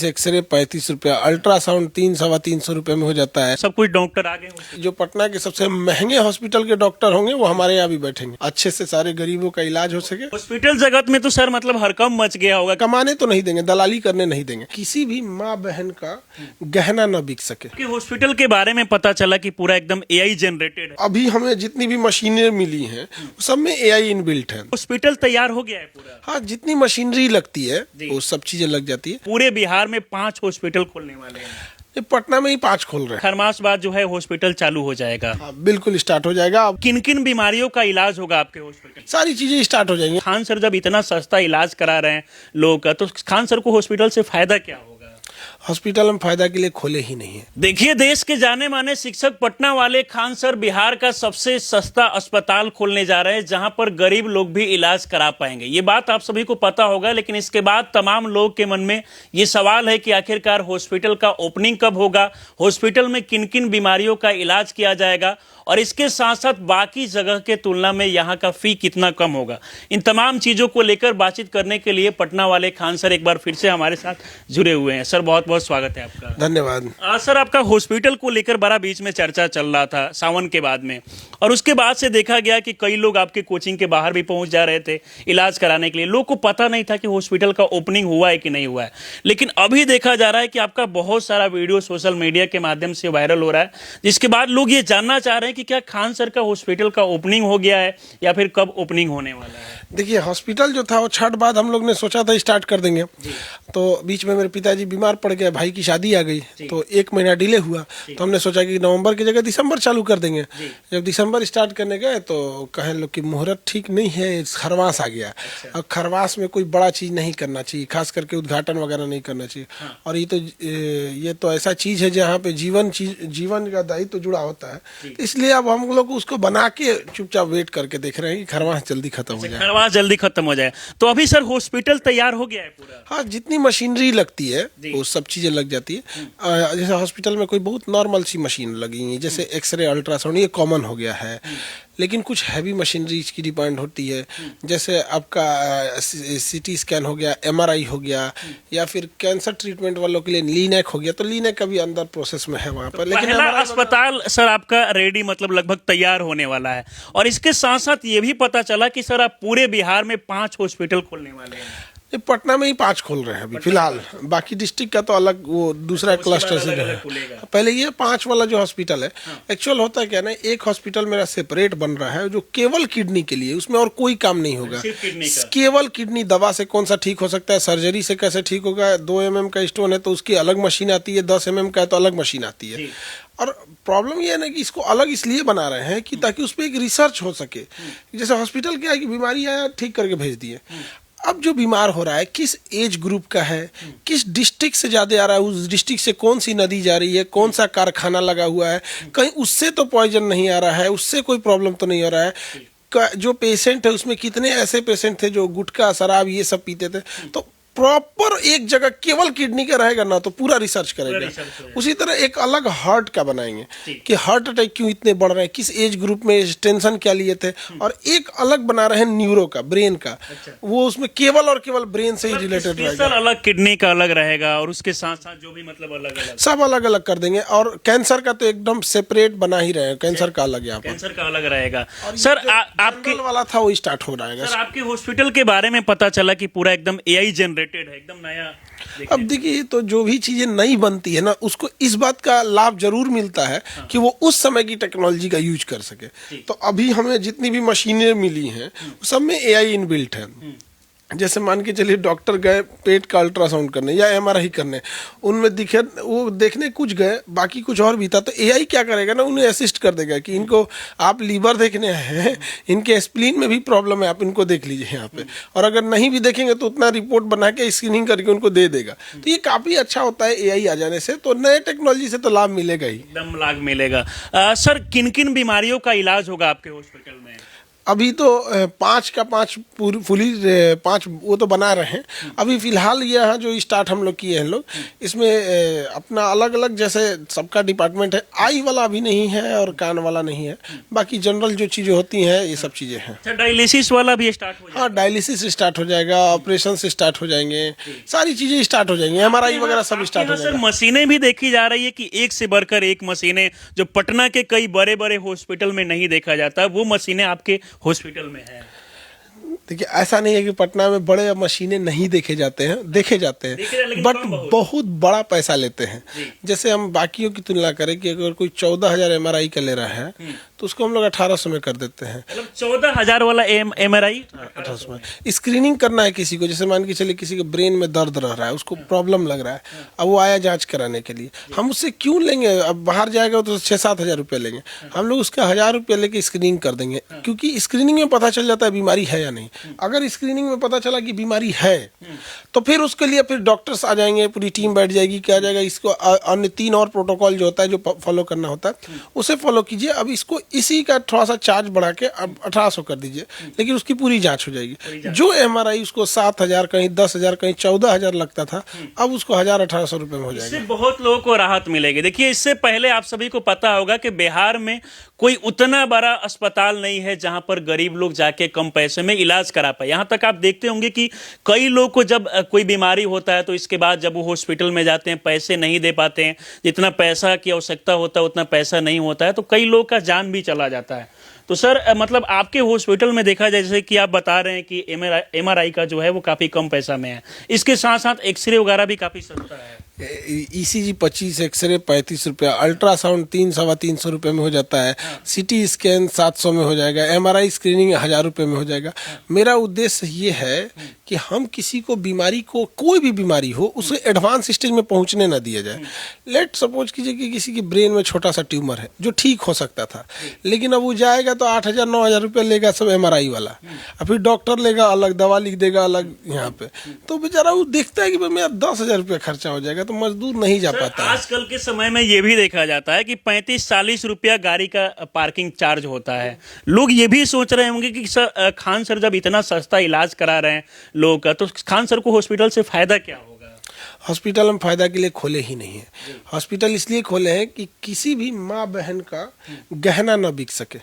X ray 35 रुपया, ultrasound 300-325 में हो जाता है। सब कुछ डॉक्टर आ गए हैं। जो पटना के सबसे महंगे हॉस्पिटल के डॉक्टर होंगे वो हमारे यहाँ भी बैठेंगे, अच्छे से सारे गरीबों का इलाज हो सके। हॉस्पिटल जगत में तो सर मतलब हड़कंप मच गया होगा। कमाने तो नहीं देंगे, दलाली करने नहीं देंगे, किसी भी माँ बहन का गहना न बिक सके। कि हॉस्पिटल के बारे में पता चला कि पूरा एकदम एआई जनरेटेड है। अभी हमें जितनी भी मशीनें मिली हैं सब में एआई इनबिल्ट है। हॉस्पिटल तैयार हो गया है पूरा। हाँ, जितनी मशीनरी लगती है वो सब चीजें लग जाती है। पूरे बिहार में 5 हॉस्पिटल खोलने वाले हैं। ये पटना में ही 5 खोल रहे हैं। हर मास बाद जो है हॉस्पिटल चालू हो जाएगा। हाँ, बिल्कुल स्टार्ट हो जाएगा। अब किन किन बीमारियों का इलाज होगा आपके हॉस्पिटल? सारी चीजें स्टार्ट हो जाएंगी। खान सर जब इतना सस्ता इलाज करा रहे हैं लोगों का, तो खान सर को हॉस्पिटल से फायदा क्या होगा? हॉस्पिटल हम फायदा के लिए खोले ही नहीं है। देखिए, देश के जाने माने शिक्षक पटना वाले खान सर बिहार का सबसे सस्ता अस्पताल खोलने जा रहे हैं, जहां पर गरीब लोग भी इलाज करा पाएंगे। ये बात आप सभी को पता होगा, लेकिन इसके बाद तमाम लोग के मन में ये सवाल है कि आखिरकार हॉस्पिटल का ओपनिंग कब होगा, हॉस्पिटल में किन किन बीमारियों का इलाज किया जाएगा, और इसके साथ साथ बाकी जगह के तुलना में यहाँ का फी कितना कम होगा। इन तमाम चीजों को लेकर बातचीत करने के लिए पटना वाले खान सर एक बार फिर से हमारे साथ जुड़े हुए हैं। सर, बहुत बहुत स्वागत है आपका। धन्यवाद। सर, आपका हॉस्पिटल को लेकर बड़ा बीच में चर्चा चल रहा था सावन के बाद में, और उसके बाद से देखा गया कि कई लोग आपके कोचिंग के बाहर भी पहुंच जा रहे थे इलाज कराने के लिए। लोग को पता नहीं था कि हॉस्पिटल का ओपनिंग हुआ है कि नहीं हुआ है, लेकिन अभी देखा जा रहा है कि आपका बहुत सारा वीडियो सोशल मीडिया के माध्यम से वायरल हो रहा है, जिसके बाद लोग ये जानना चाह रहे हैं कि क्या खान सर का हॉस्पिटल का ओपनिंग हो गया है या फिर कब ओपनिंग होने वाला है? देखिए, हॉस्पिटल जो था वो छठ बाद हम लोग ने सोचा था स्टार्ट कर देंगे, तो बीच में मेरे पिताजी बीमार पड़ गए, भाई की शादी आ गई, तो 1 महीना डिले हुआ। तो हमने सोचा कि नवंबर की जगह दिसंबर चालू कर देंगे। जब दिसंबर स्टार्ट करने गए तो कहे लोग कि मुहूर्त ठीक नहीं है, खरवास आ गया। और खरवास में कोई बड़ा चीज नहीं करना चाहिए, खास करके उद्घाटन वगैरह नहीं करना चाहिए। और ये तो ऐसा चीज है जहाँ पे जीवन का दायित्व जुड़ा होता है, तो इसलिए अब हम लोग उसको बना के चुपचाप वेट करके देख रहे हैं कि खरवास जल्दी खत्म हो जाए। खरवास जल्दी खत्म हो जाए। तो अभी सर हॉस्पिटल तैयार हो गया है पूरा? हाँ, जितनी मशीनरी लगती है वो सब चीजें लग जाती है। जैसे हॉस्पिटल में कोई बहुत नॉर्मल सी मशीन लगी है, जैसे एक्सरे, अल्ट्रासाउंड, ये कॉमन हो गया है। लेकिन कुछ हैवी मशीनरी की डिमांड होती है, जैसे आपका सीटी स्कैन हो गया, एमआरआई हो गया, या फिर कैंसर ट्रीटमेंट वालों के लिए लीनेक हो गया। तो लीनेक अभी अंदर प्रोसेस में है वहाँ पर। तो लेकिन पहला अस्पताल सर आपका रेडी मतलब लगभग तैयार होने वाला है, और इसके साथ साथ ये भी पता चला कि सर आप पूरे बिहार में 5 हॉस्पिटल खोलने वाले हैं। ये पटना में ही 5 खोल रहे हैं अभी फिलहाल, बाकी डिस्ट्रिक्ट का तो अलग वो दूसरा क्लस्टर से है। पहले ये 5 वाला जो हॉस्पिटल है, एक्चुअल होता है क्या ना, एक हॉस्पिटल मेरा सेपरेट बन रहा है जो केवल किडनी के लिए, उसमें और कोई काम नहीं होगा, केवल किडनी। दवा से कौन सा ठीक हो सकता है, सर्जरी से कैसे ठीक होगा, 2 mm का स्टोन है तो उसकी अलग मशीन आती है, 10 mm का है तो अलग मशीन आती है। और प्रॉब्लम ये है ना कि इसको अलग इसलिए बना रहे हैं कि ताकि उस पर एक रिसर्च हो सके। जैसे हॉस्पिटल क्या है कि बीमारी आया, ठीक करके भेज दिए। अब जो बीमार हो रहा है किस एज ग्रुप का है, किस डिस्ट्रिक्ट से ज्यादा आ रहा है, उस डिस्ट्रिक्ट से कौन सी नदी जा रही है, कौन सा कारखाना लगा हुआ है, कहीं उससे तो पॉइजन नहीं आ रहा है, उससे कोई प्रॉब्लम तो नहीं हो रहा है, जो पेशेंट है उसमें कितने ऐसे पेशेंट थे जो गुटखा, शराब ये सब पीते थे। तो प्रॉपर एक जगह केवल किडनी का रहेगा ना तो पूरा रिसर्च करेंगे। उसी तरह एक अलग हार्ट का बनाएंगे कि हार्ट अटैक क्यों इतने बढ़ रहे हैं, किस एज ग्रुप में टेंशन क्या लिए थे, और एक अलग बना रहे हैं न्यूरो का, ब्रेन का। वो उसमें केवल और केवल ब्रेन से ही रिलेटेड रहेगा। अलग किडनी का अलग रहेगा, और उसके साथ साथ जो भी मतलब अलग अलग सब अलग अलग कर देंगे। और कैंसर का तो एकदम सेपरेट बना ही रहे, कैंसर का अलग, यहाँ कैंसर का अलग रहेगा। सर आपके वाला था वो स्टार्ट हो रहेगा। सर, आपके हॉस्पिटल के बारे में पता चला कि पूरा एकदम एआई जनरेटेड है, एकदम नया। अब देखिए, तो जो भी चीजें नई बनती है ना, उसको इस बात का लाभ जरूर मिलता है कि वो उस समय की टेक्नोलॉजी का यूज कर सके। तो अभी हमें जितनी भी मशीनें मिली हैं सब में एआई इनबिल्ट है। जैसे मान के चलिए, डॉक्टर गए पेट का अल्ट्रासाउंड करने या एमआरआई करने, उनमें दिखे वो देखने कुछ गए, बाकी कुछ और भी था, तो एआई क्या करेगा ना, उन्हें असिस्ट कर देगा कि इनको आप लीवर देखने हैं, इनके स्प्लीन में भी प्रॉब्लम है, आप इनको देख लीजिए यहाँ पे। और अगर नहीं भी देखेंगे तो उतना रिपोर्ट बना के स्क्रीनिंग करके उनको दे देगा। तो ये काफी अच्छा होता है एआई आ जाने से। तो नए टेक्नोलॉजी से तो लाभ मिलेगा ही, एकदम लाभ मिलेगा। सर, किन किन बीमारियों का इलाज होगा आपके हॉस्पिटल में? अभी तो 5 का 5 फुली 5 वो तो बना रहे हैं। अभी फिलहाल ये यहाँ जो स्टार्ट हम लोग किए हैं लोग, इसमें अपना अलग अलग जैसे सबका डिपार्टमेंट है। आई वाला अभी नहीं है और कान वाला नहीं है, बाकी जनरल जो चीज़ें होती हैं ये सब चीज़ें हैं। अच्छा, डायलिसिस वाला भी स्टार्ट हो जाएगा? हाँ, डायलिसिस स्टार्ट हो जाएगा, ऑपरेशन से स्टार्ट हो जाएंगे, सारी चीज़ें स्टार्ट हो जाएंगी, MRI वगैरह सब स्टार्ट हो सर जाएगा। मशीनें भी देखी जा रही है कि एक से बढ़कर एक मशीनें, जो पटना के कई बड़े बड़े हॉस्पिटल में नहीं देखा जाता, वो मशीनें आपके हॉस्पिटल में है। देखिए, ऐसा नहीं है कि पटना में बड़े मशीनें नहीं देखे जाते हैं, देखे जाते हैं, लेकिन बट कम बहुत बड़ा पैसा लेते हैं। जैसे हम बाकियों की तुलना करें कि अगर कोई 14,000 MRI का ले रहा है तो उसको हम लोग 1800 में कर देते हैं। मतलब 14,000 वाला MRI 1800 में स्क्रीनिंग करना है किसी को, जैसे मान के चलिए किसी के ब्रेन में दर्द रह रहा है, उसको प्रॉब्लम लग रहा है, अब वो आया जांच कराने के लिए, हम उससे क्यों लेंगे? अब बाहर जाएगा तो 6-7 हज़ार रुपये लेंगे, हम लोग उसका 1,000 रुपये लेके स्क्रीनिंग कर देंगे, क्योंकि स्क्रीनिंग में पता चल जाता है बीमारी है या नहीं। अगर स्क्रीनिंग में पता चला कि बीमारी है तो फिर उसके लिए फिर डॉक्टर्स आ जाएंगे, पूरी टीम बैठ जाएगी, क्या जाएगा, इसको अन्य 3 और प्रोटोकॉल जो होता है जो फॉलो करना होता है उसे फॉलो कीजिए। अब इसको इसी का थोड़ा सा चार्ज बढ़ा के अब 1800 कर दीजिए, लेकिन उसकी पूरी जांच हो जाएगी। जो MRI उसको 7,000 कहीं 10,000 कहीं 14,000 लगता था, अब उसको 1,000-1,800 रुपये में हो जाएगा। इससे बहुत लोगों को राहत मिलेगी। देखिए, इससे पहले आप सभी को पता होगा कि बिहार में कोई उतना बड़ा अस्पताल नहीं है जहां पर गरीब लोग जाके कम पैसे में इलाज करा पाए। यहां तक आप देखते होंगे कि कई लोग को जब कोई बीमारी होता है तो इसके बाद जब वो हॉस्पिटल में जाते हैं, पैसे नहीं दे पाते हैं, जितना पैसा की आवश्यकता होता है उतना पैसा नहीं होता है, तो कई लोग का जान भी चला जाता है। तो सर मतलब आपके हॉस्पिटल में देखा जाए, जैसे कि आप बता रहे हैं कि MRI का जो है वो काफ़ी कम पैसा में है, इसके साथ साथ एक्सरे वगैरह भी काफ़ी सस्ता है। ECG 25, एक्सरे 35 रुपया, अल्ट्रासाउंड 300-325 रुपये में हो जाता है, CT स्कैन 700 में हो जाएगा, MRI स्क्रीनिंग 1,000 रुपये में हो जाएगा। मेरा उद्देश्य ये है कि हम किसी को बीमारी को, कोई भी बीमारी हो, उसे एडवांस स्टेज में पहुंचने ना दिया जाए। लेट सपोज कीजिए कि किसी की ब्रेन में छोटा सा ट्यूमर है जो ठीक हो सकता था, लेकिन अब वो जाएगा तो 8,000-9,000 रुपये लेगा सब MRI वाला, और फिर डॉक्टर लेगा अलग, दवा लिख देगा अलग यहाँ पे, तो बेचारा वो देखता है कि भाई मेरा 10,000 रुपये खर्चा हो जाएगा, तो मजदूर नहीं जा पाता है। आजकल के समय में ये भी देखा जाता है कि 35-40 रुपया गाड़ी का पार्किंग चार्ज होता है। लोग ये भी सोच रहे होंगे कि खान सर जब इतना सस्ता इलाज करा रहे हैं लोगों का, तो खान सर को हॉस्पिटल से फायदा क्या होगा? हॉस्पिटल हम फायदा के लिए खोले ही नहीं है। हॉस्पिटल इसलिए खोले हैं कि किसी भी माँ बहन का गहना न बिक सके,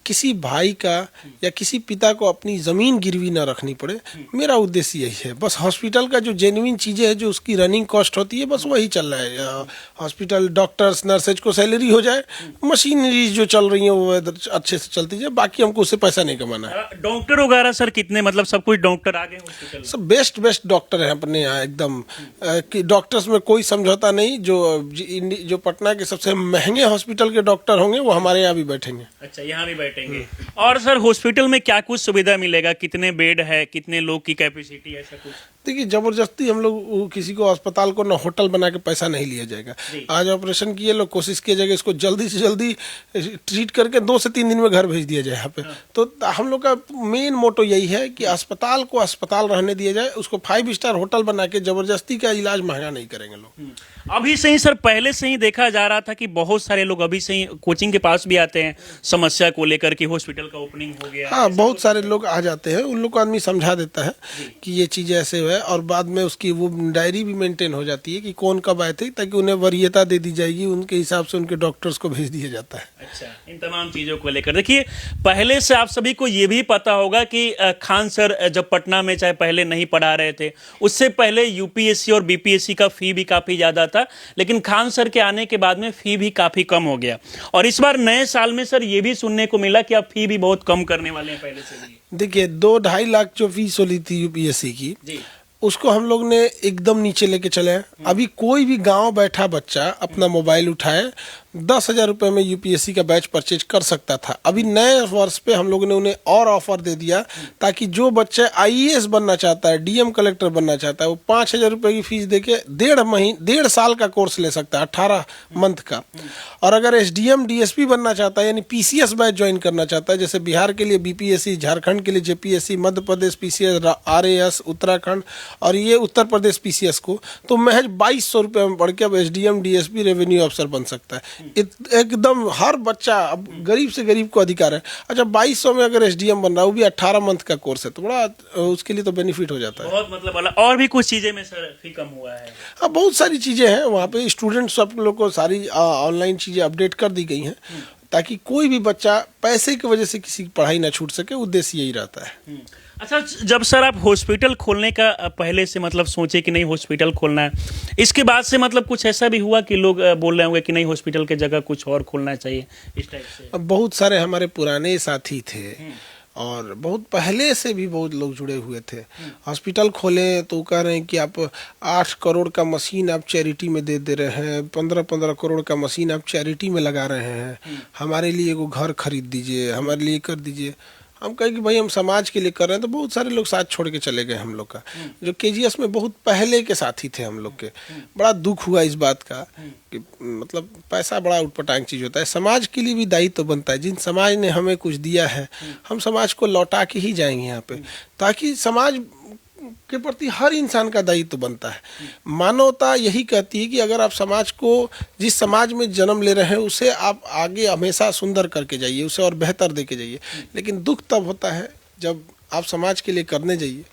किसी भाई का या किसी पिता को अपनी ज़मीन गिरवी ना रखनी पड़े। मेरा उद्देश्य यही है। बस हॉस्पिटल का जो जेन्युइन चीज़ें है, जो उसकी रनिंग कॉस्ट होती है, बस वही चल रहा है। हॉस्पिटल डॉक्टर्स नर्सेज को सैलरी हो जाए, मशीनरी जो चल रही है वो अच्छे से चलती जाए, बाकी हमको उससे पैसा नहीं कमाना है। डॉक्टर वगैरह सर कितने, मतलब सब कुछ डॉक्टर आ गए हॉस्पिटल? सब बेस्ट डॉक्टर हैं अपने यहाँ एकदम, कि डॉक्टर्स में कोई समझौता नहीं। जो पटना के सबसे महंगे हॉस्पिटल के डॉक्टर होंगे वो हमारे यहाँ भी बैठेंगे। अच्छा, यहाँ भी बैठेंगे। और सर हॉस्पिटल में क्या कुछ सुविधा मिलेगा? कितने बेड है, कितने लोग की कैपेसिटी, ऐसा कुछ? देखिए, जबरदस्ती हम लोग किसी को अस्पताल को ना होटल बना के पैसा नहीं लिया जाएगा। आज ऑपरेशन किए लोग, कोशिश किया जाएगा इसको जल्दी से जल्दी ट्रीट करके 2 से 3 दिन में घर भेज दिया जाए यहाँ पे। तो हम लोग का मेन मोटो यही है कि अस्पताल को अस्पताल रहने दिया जाए, उसको 5 स्टार होटल बना के जबरदस्ती का इलाज महंगा नहीं करेंगे लोग। अभी से ही सर, पहले से ही देखा जा रहा था कि बहुत सारे लोग अभी से ही कोचिंग के पास भी आते हैं समस्या को लेकर कि हॉस्पिटल का ओपनिंग हो गया। हाँ, बहुत सारे लोग आ जाते हैं, उन लोग को आदमी समझा देता है कि ये चीज़ ऐसे है, और बाद में उसकी वो डायरी भी मेंटेन हो जाती है कि कौन कब आए थे, ताकि उन्हें वरीयता दे दी जाएगी, उनके हिसाब से उनके डॉक्टर्स को भेज दिया जाता है। अच्छा, इन तमाम चीज़ों को लेकर देखिए, पहले से आप सभी को ये भी पता होगा कि खान सर जब पटना में चाहे पहले नहीं पढ़ा रहे थे, उससे पहले UPSC और BPSC का फी भी काफ़ी ज़्यादा था, लेकिन खान सर के आने के बाद में फी भी काफ़ी कम हो गया। और इस बार नए साल में सर ये भी सुनने को मिला कि आप फी भी बहुत कम करने वाले हैं पहले से भी। देखिए, 2-2.5 लाख जो फीस होली थी UPSC की जी, उसको हम लोग ने एकदम नीचे लेके चले हैं। अभी कोई भी गांव बैठा बच्चा अपना मोबाइल उठाए 10,000 रुपये में UPSC का बैच परचेज कर सकता था। अभी नए वर्ष पे हम लोगों ने उन्हें और ऑफर दे दिया, ताकि जो बच्चा IAS बनना चाहता है, DM कलेक्टर बनना चाहता है, वो 5,000 रुपये की फीस देके 1.5 साल का कोर्स ले सकता है, 18 मंथ का। और अगर SDM DSP बनना चाहता है, यानी PCS बैच ज्वाइन करना चाहता है, जैसे बिहार के लिए BPSC, झारखंड के लिए JPSC, Madhya Pradesh PCS, RAS, Uttarakhand, और ये उत्तर प्रदेश PCS को, तो महज 2,200 रुपये में पढ़ के अब SDM DSP रेवेन्यू अफसर बन सकता है। एकदम हर बच्चा, अब गरीब से गरीब को अधिकार है। अच्छा 2200 में अगर एसडीएम बन रहा है, वो भी 18 मंथ का कोर्स है, तो बड़ा उसके लिए तो बेनिफिट हो जाता है। बहुत मतलब अलग। और भी कुछ चीजें में सर फी कम हुआ है? हाँ, बहुत सारी चीज़ें हैं वहाँ पे। स्टूडेंट्स सब लोग को सारी ऑनलाइन चीज़ें अपडेट कर दी गई हैं, ताकि कोई भी बच्चा पैसे की वजह से किसी की पढ़ाई ना छूट सके। उद्देश्य यही रहता है। अच्छा, जब सर आप हॉस्पिटल खोलने का पहले से मतलब सोचे कि नहीं हॉस्पिटल खोलना है, इसके बाद से मतलब कुछ ऐसा भी हुआ कि लोग बोल रहे होंगे कि नहीं हॉस्पिटल की जगह कुछ और खोलना चाहिए, इस टाइप से? अब बहुत सारे हमारे पुराने साथी थे और बहुत पहले से भी बहुत लोग जुड़े हुए थे। हॉस्पिटल खोले तो कह रहे हैं कि आप 8 करोड़ का मशीन आप चैरिटी में दे रहे हैं, 15-15 करोड़ का मशीन आप चैरिटी में लगा रहे हैं, हमारे लिए एगो घर खरीद दीजिए, हमारे लिए कर दीजिए। हम कहें कि भाई हम समाज के लिए कर रहे हैं, तो बहुत सारे लोग साथ छोड़ के चले गए हम लोग का, जो केजीएस में बहुत पहले के साथी थे हम लोग के। बड़ा दुख हुआ इस बात का कि मतलब पैसा बड़ा उटपटांग चीज़ होता है। समाज के लिए भी दायित्व तो बनता है। जिन समाज ने हमें कुछ दिया है, हम समाज को लौटा के ही जाएंगे यहाँ पे, ताकि समाज के प्रति हर इंसान का दायित्व बनता है। मानवता यही कहती है कि अगर आप समाज को, जिस समाज में जन्म ले रहे हैं, उसे आप आगे हमेशा सुंदर करके जाइए, उसे और बेहतर दे के जाइए। लेकिन दुख तब होता है जब आप समाज के लिए करने जाइए,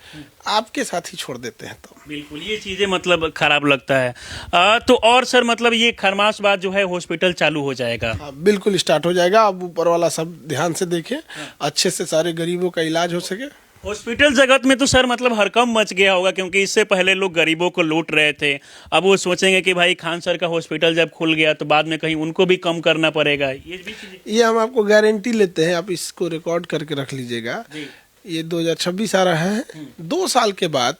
आपके साथ ही छोड़ देते हैं। तो बिल्कुल ये चीज़ें मतलब खराब लगता है। तो और सर मतलब ये खरमास बाद जो है हॉस्पिटल चालू हो जाएगा? हाँ, बिल्कुल स्टार्ट हो जाएगा। अब ऊपर वाला सब ध्यान से देखें, अच्छे से सारे गरीबों का इलाज हो सके। हॉस्पिटल जगत में तो सर मतलब हड़कंप मच गया होगा, क्योंकि इससे पहले लोग गरीबों को लूट रहे थे। अब वो सोचेंगे कि भाई खान सर का हॉस्पिटल जब खुल गया तो बाद में कहीं उनको भी कम करना पड़ेगा। ये हम आपको गारंटी लेते हैं, आप इसको रिकॉर्ड करके रख लीजिएगा। ये 2026 आ रहा है, 2 साल के बाद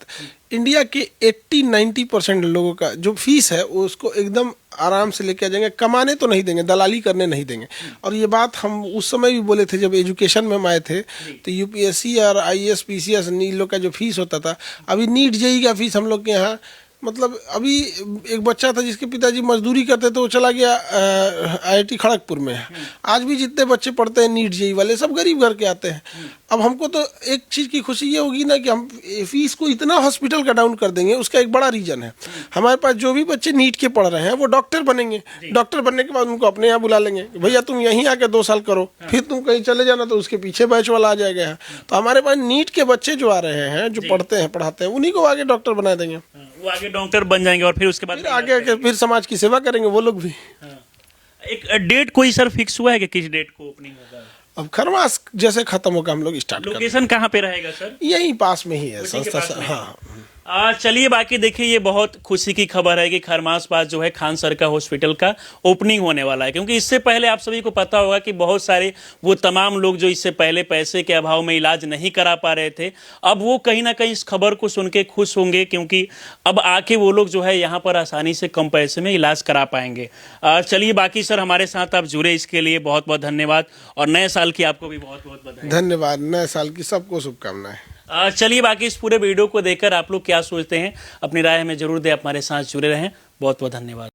इंडिया के 80-90% लोगों का जो फीस है वो उसको एकदम आराम से लेके आ जाएंगे। कमाने तो नहीं देंगे, दलाली करने नहीं देंगे। और ये बात हम उस समय भी बोले थे जब एजुकेशन में हम आए थे, तो यूपीएससी और आईएएस पीसीएस इन लोग का जो फीस होता था, अभी नीट जेईई का फीस हम लोग के यहाँ, मतलब अभी एक बच्चा था जिसके पिताजी मजदूरी करते थे, वो चला गया आईआईटी खड़गपुर में। आज भी जितने बच्चे पढ़ते हैं नीट जेईई वाले, सब गरीब घर के आते हैं। अब हमको तो एक चीज़ की खुशी ये होगी ना कि हम फीस को इतना हॉस्पिटल का डाउन कर देंगे। उसका एक बड़ा रीजन है, हमारे पास जो भी बच्चे नीट के पढ़ रहे हैं वो डॉक्टर बनेंगे। डॉक्टर बनने के बाद उनको अपने यहाँ बुला लेंगे, भैया तुम यहीं आके 2 साल करो, फिर तुम कहीं चले जाना, तो उसके पीछे बैच वाला आ जाएगा। तो हमारे पास नीट के बच्चे जो आ रहे हैं, जो पढ़ते हैं पढ़ाते हैं, उन्हीं को आगे डॉक्टर बना देंगे। वो आगे डॉक्टर बन जाएंगे और फिर उसके बाद आगे फिर समाज की सेवा करेंगे वो लोग भी। एक डेट कोई सर फिक्स हुआ है कि किस डेट को ओपनिंग होगा? अब खरमास जैसे खत्म होगा हम लोग स्टार्ट करेंगे। लोकेशन कहाँ पे रहेगा सर? यहीं पास में ही है संस्था। हाँ, चलिए, बाकी देखिए ये बहुत खुशी की खबर है कि खरमास बाद जो है खान सर का हॉस्पिटल का ओपनिंग होने वाला है। क्योंकि इससे पहले आप सभी को पता होगा कि बहुत सारे वो तमाम लोग जो इससे पहले पैसे के अभाव में इलाज नहीं करा पा रहे थे, अब वो कहीं ना कहीं इस खबर को सुन के खुश होंगे, क्योंकि अब आके वो लोग जो है यहाँ पर आसानी से कम पैसे में इलाज करा पाएंगे। चलिए, बाकी सर हमारे साथ आप जुड़े, इसके लिए बहुत बहुत धन्यवाद, और नए साल की आपको भी बहुत बहुत बधाई। धन्यवाद, नए साल की सबको शुभकामनाएं। चलिए, बाकी इस पूरे वीडियो को देखकर आप लोग क्या सोचते हैं, अपनी राय हमें जरूर दें। हमारे साथ जुड़े रहें। बहुत बहुत धन्यवाद।